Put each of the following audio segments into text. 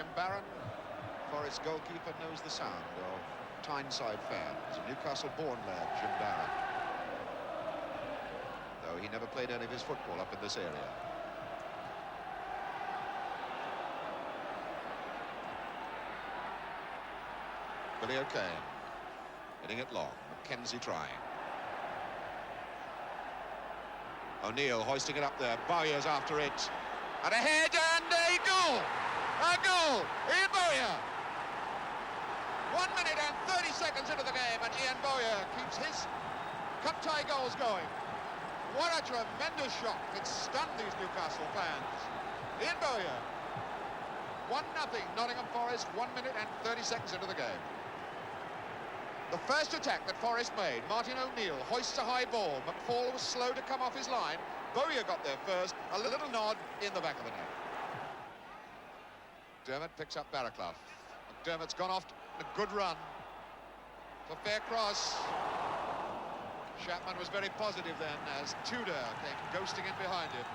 Jim Barron, Forest goalkeeper, knows the sound of Tyneside fans. A Newcastle-born lad, Jim Barron. Though he never played any of his football up in this area. Billy O'Kane, hitting it long. Mackenzie trying. O'Neill hoisting it up there. Bowyer's after it. And a head and a goal! A goal! Ian Bowyer! 1 minute and 30 seconds into the game, and Ian Bowyer keeps his cup-tie goals going. What a tremendous shot. It stunned these Newcastle fans. Ian Bowyer. 1-0 Nottingham Forest, 1 minute and 30 seconds into the game. The first attack that Forest made, Martin O'Neill hoists a high ball. McFall was slow to come off his line. Bowyer got there first, a little nod in the back of the net. Dermot picks up Barraclough. McDermott's gone off a good run. For fair cross. Chapman was very positive then as Tudor came ghosting in behind him.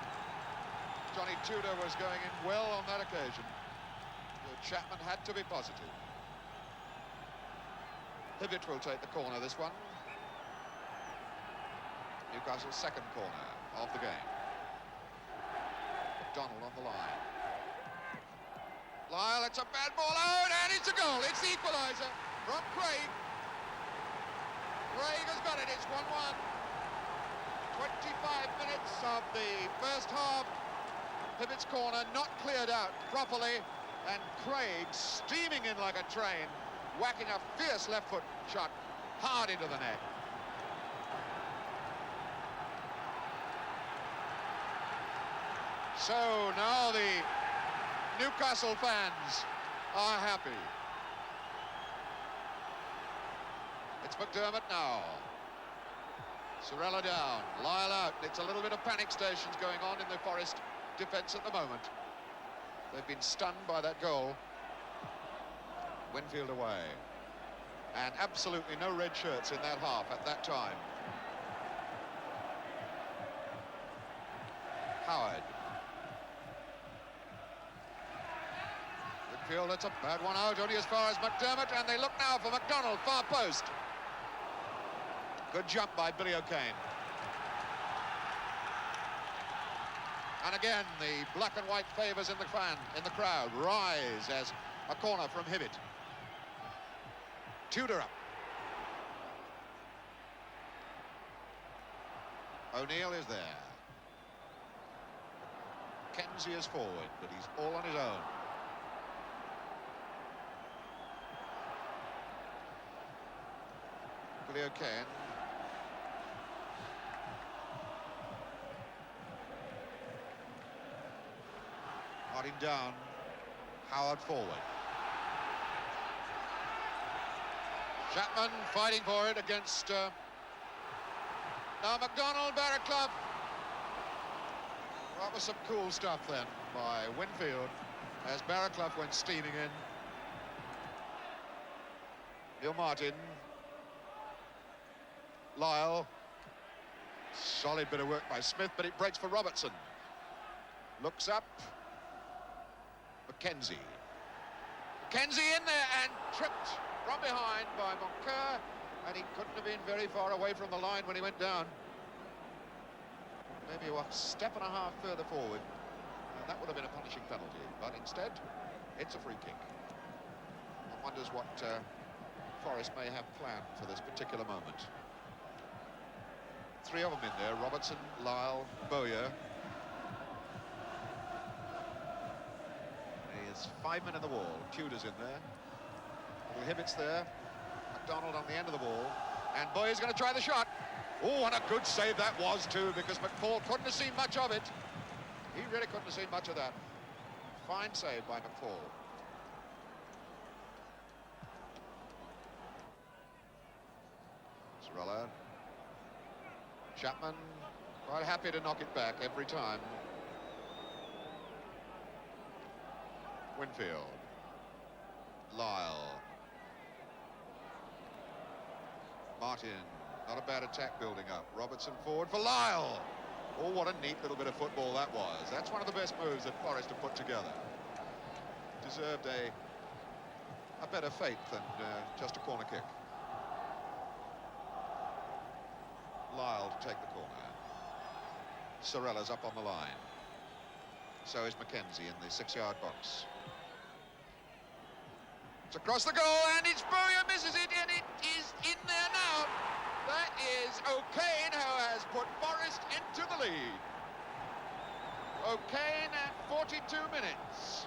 Johnny Tudor was going in well on that occasion. So Chapman had to be positive. Hibbett will take the corner, this one. Newcastle's second corner of the game. Macdonald on the line. Lyle, it's a bad ball out, and it's a goal. It's the equaliser from Craig. Craig has got it. It's 1-1. 25 minutes of the first half. Hibbett's corner not cleared out properly, and Craig steaming in like a train, whacking a fierce left foot shot hard into the net. So now the Newcastle fans are happy. It's McDermott now. Sorella down, Lyle out. It's a little bit of panic stations going on in the Forest defence at the moment. They've been stunned by that goal. Winfield away. And absolutely no red shirts in that half at that time. Howard. Winfield, it's a bad one out, only as far as McDermott, and they look now for Macdonald, far post. Good jump by Billy O'Kane. And again, the black and white favours in the crowd rise as a corner from Hibbett. Tudor up. O'Neill is there. Mackenzie is forward, but he's all on his own. Billy O'Kane. Martin down. Howard forward. Chapman fighting for it against now Macdonald, Barraclough. That was some cool stuff then by Winfield as Barraclough went steaming in. Neil Martin. Lyle. Solid bit of work by Smith, but it breaks for Robertson. Looks up. Mackenzie. Mackenzie in there and tripped from behind by Moncur, and he couldn't have been very far away from the line when he went down. Maybe a step and a half further forward, and that would have been a punishing penalty, but instead it's a free kick. One wonders what Forest may have planned for this particular moment. Three of them in there: Robertson, Lyle, Bowyer. There's 5 men in the wall. Tudor's in there. Little Hibbett's there. McDonald on the end of the ball. And Bowyer's going to try the shot. Oh, and a good save that was too, because McFall couldn't have seen much of it. He really couldn't have seen much of that. Fine save by McFall. Sorella. Chapman quite happy to knock it back every time. Winfield. Lyle. Martin. Not a bad attack building up. Robertson forward for Lyle. Oh, what a neat little bit of football that was. That's one of the best moves that Forest have put together. To deserved a better fate than just a corner kick. Lyle to take the corner. Sorella's up on the line. So is Mackenzie in the 6-yard box. It's across the goal, and it's Bowyer misses it, and it is in there now. That is O'Kane who has put Forest into the lead. O'Kane at 42 minutes.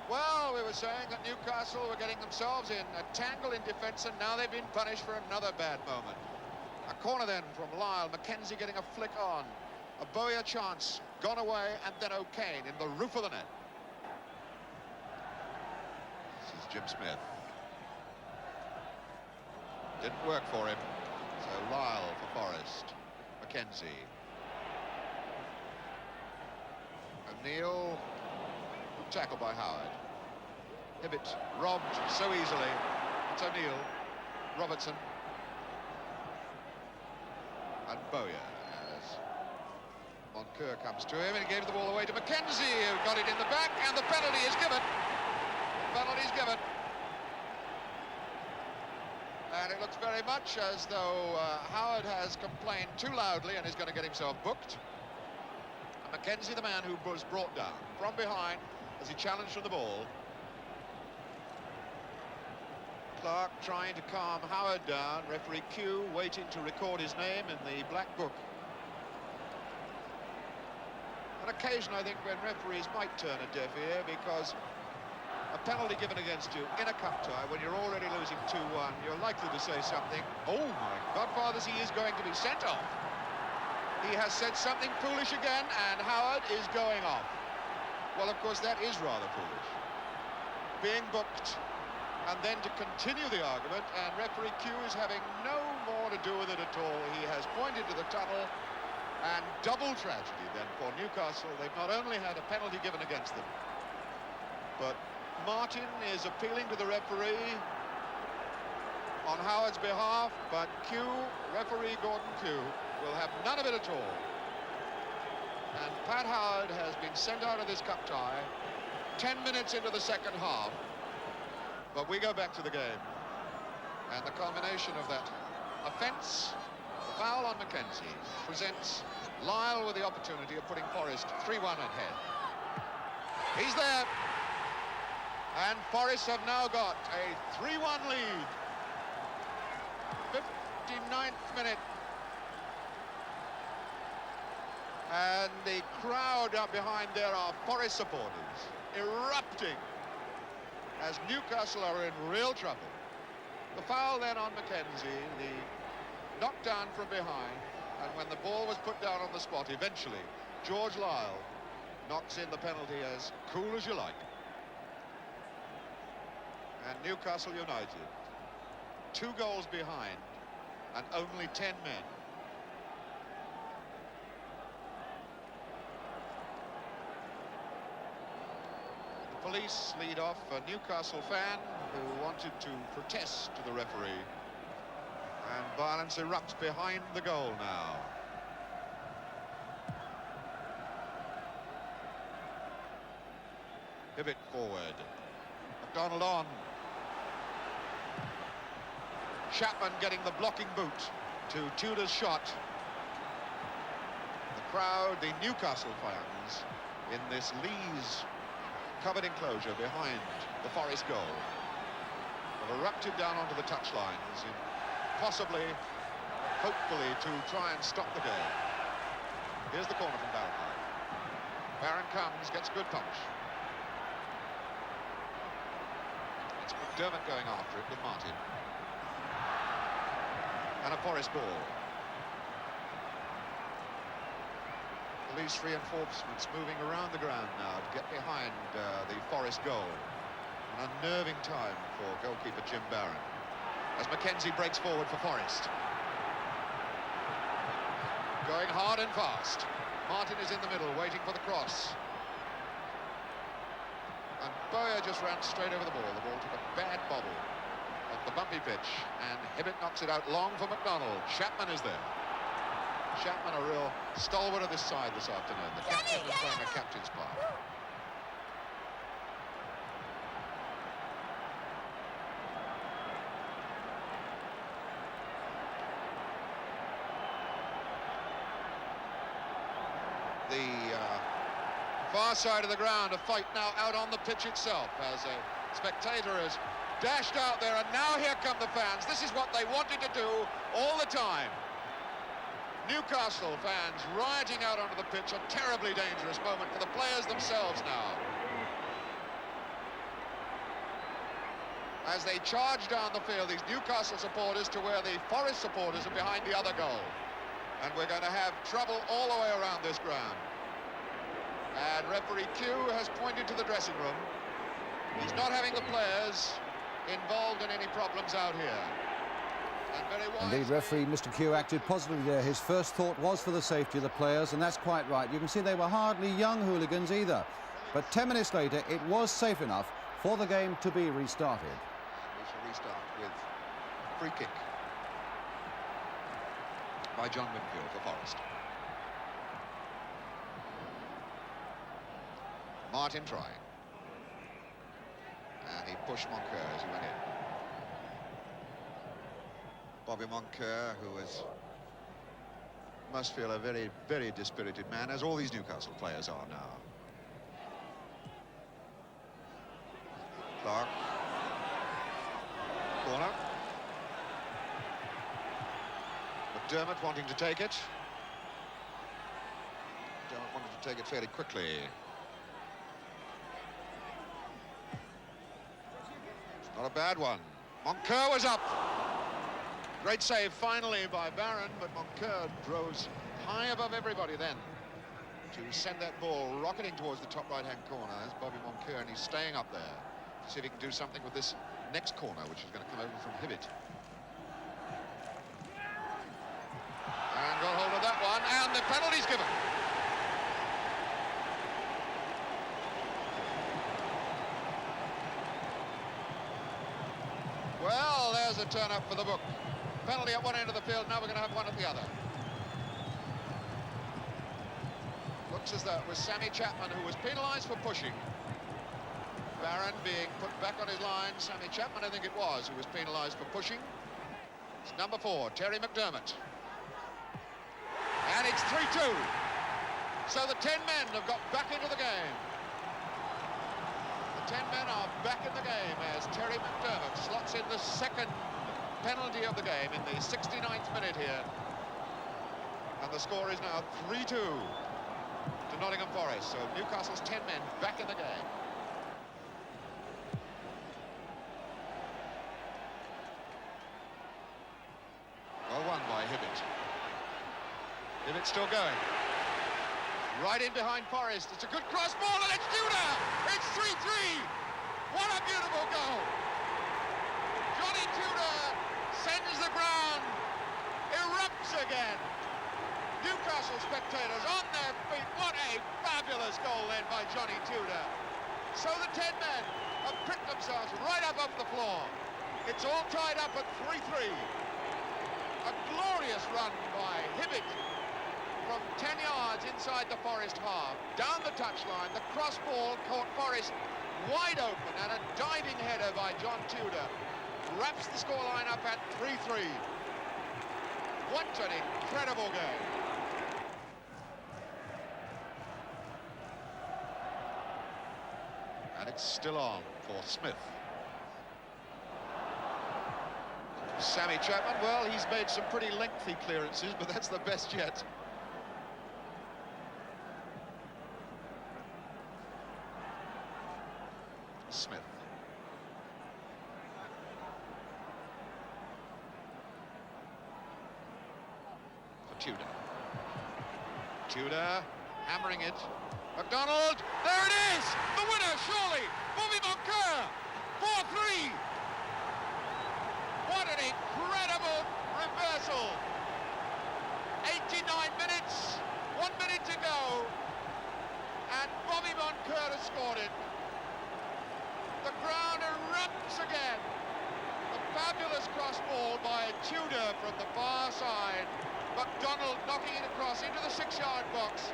Well, we were saying that Newcastle were getting themselves in a tangle in defence, and now they've been punished for another bad moment. A corner then from Lyle, Mackenzie getting a flick on. A Bowyer chance, gone away, and then O'Kane in the roof of the net. This is Jim Smith. Didn't work for him. So Lyle for Forest. Mackenzie. O'Neill, tackled by Howard. Hibbett robbed so easily. It's O'Neill. Robertson. And Bowyer as Moncur comes to him, and he gave the ball away to Mackenzie, who got it in the back, and the penalty is given. The penalty is given. And it looks very much as though Howard has complained too loudly and is going to get himself booked. And Mackenzie, the man who was brought down from behind as he challenged for the ball. Clark trying to calm Howard down. Referee Q waiting to record his name in the black book. An occasion, I think, when referees might turn a deaf ear, because a penalty given against you in a cup tie when you're already losing 2-1, you're likely to say something. Oh my godfathers, he is going to be sent off. He has said something foolish again, and Howard is going off. Well, of course, that is rather foolish. Being booked, and then to continue the argument, and referee Q is having no more to do with it at all. He has pointed to the tunnel, and double tragedy then for Newcastle. They've not only had a penalty given against them, but Martin is appealing to the referee on Howard's behalf, but Q, referee Gordon Q, will have none of it at all. And Pat Howard has been sent out of this cup tie 10 minutes into the second half. But we go back to the game, and the culmination of that offence, the foul on Mackenzie, presents Lyle with the opportunity of putting Forest 3-1 ahead. He's there, and Forest have now got a 3-1 lead. 59th minute. And the crowd up behind there are Forest supporters, erupting, as Newcastle are in real trouble. The foul then on Mackenzie, the knockdown from behind, and when the ball was put down on the spot, eventually, George Lyle knocks in the penalty as cool as you like. And Newcastle United, 2 goals behind, and only 10 men. Police lead off a Newcastle fan who wanted to protest to the referee, and violence erupts behind the goal now. Hibbett forward. Macdonald on. Chapman getting the blocking boot to Tudor's shot. The crowd, the Newcastle fans, in this Lees covered enclosure behind the Forest goal, have erupted down onto the touchlines, possibly, hopefully, to try and stop the game. Here's the corner from Barron. Barron comes, gets a good punch. It's McDermott going after it with Martin. And a Forest ball. Police reinforcements moving around the ground now to get behind the Forest goal. An unnerving time for goalkeeper Jim Barron, as Mackenzie breaks forward for Forest. Going hard and fast. Martin is in the middle, waiting for the cross. And Bowyer just ran straight over the ball. The ball took a bad bobble off the bumpy pitch, and Hibbett knocks it out long for Macdonald. Chapman is there. Chapman, a real stalwart of this side this afternoon. The captain is playing a captain's part. far side of the ground, a fight now out on the pitch itself as a spectator has dashed out there, and now here come the fans. This is what they wanted to do all the time. Newcastle fans rioting out onto the pitch, a terribly dangerous moment for the players themselves now. As they charge down the field, these Newcastle supporters to where the Forest supporters are behind the other goal. And we're going to have trouble all the way around this ground. And referee Q has pointed to the dressing room. He's not having the players involved in any problems out here. And indeed, referee Mr. Q acted positively there. His first thought was for the safety of the players, and that's quite right. You can see they were hardly young hooligans either. But 10 minutes later, it was safe enough for the game to be restarted. We shall restart with a free kick by John Winfield for Forest. Martin trying. And he pushed Moncur as he went in. Bobby Moncur, who must feel a very, very dispirited man, as all these Newcastle players are now. Clark. Corner. McDermott wanting to take it. McDermott wanted to take it fairly quickly. It's not a bad one. Moncur was up. Great save finally by Barron, but Moncur rose high above everybody then to send that ball rocketing towards the top right-hand corner. There's Bobby Moncur, and he's staying up there to see if he can do something with this next corner, which is going to come over from Hibbett. And got hold of that one, and the penalty's given. Well, there's a turn-up for the book. Penalty at one end of the field, now we're going to have one at the other. Looks as though it was Sammy Chapman who was penalised for pushing. Barron being put back on his line. Sammy Chapman, I think it was, who was penalised for pushing. It's number 4, Terry McDermott. And it's 3-2. So the 10 men have got back into the game. The 10 men are back in the game as Terry McDermott slots in the second penalty of the game in the 69th minute here. And the score is now 3-2 to Nottingham Forest. So Newcastle's 10 men back in the game. Well won by Hibbett. Hibbett's still going. Right in behind Forest. It's a good cross ball, and it's Tudor! It's 3-3! What a beautiful goal! Johnny Tudor sends the ground, erupts again. Newcastle spectators on their feet. What a fabulous goal then by Johnny Tudor. So the 10 men have picked themselves right up off the floor. It's all tied up at 3-3. A glorious run by Hibbett from 10 yards inside the Forest half. Down the touchline, the cross ball caught Forest wide open, and a diving header by John Tudor wraps the scoreline up at 3-3. What an incredible game. And it's still on for Smith. Sammy Chapman, well, he's made some pretty lengthy clearances, but that's the best yet. Smith. For Tudor. Tudor hammering it. Macdonald, there it is! The winner, surely! Bobby Moncur, 4-3! What an incredible reversal! 89 minutes, 1 minute to go, and Bobby Moncur has scored it. The ground erupts again. A fabulous cross ball by Tudor from the far side. Macdonald knocking it across into the 6-yard box.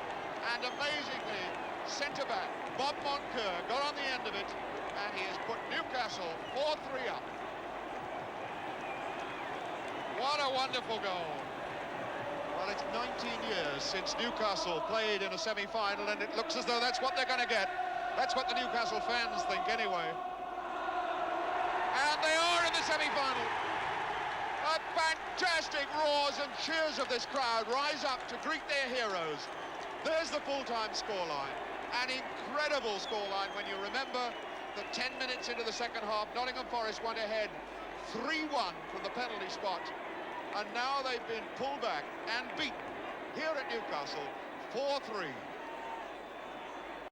And amazingly, centre-back Bob Moncur got on the end of it, and he has put Newcastle 4-3 up. What a wonderful goal. Well, it's 19 years since Newcastle played in a semi-final, and it looks as though that's what they're going to get. That's what the Newcastle fans think anyway. And they are in the semi-final. A fantastic roars and cheers of this crowd rise up to greet their heroes. There's the full-time scoreline. An incredible scoreline when you remember that 10 minutes into the second half, Nottingham Forest went ahead 3-1 from the penalty spot. And now they've been pulled back and beaten here at Newcastle 4-3.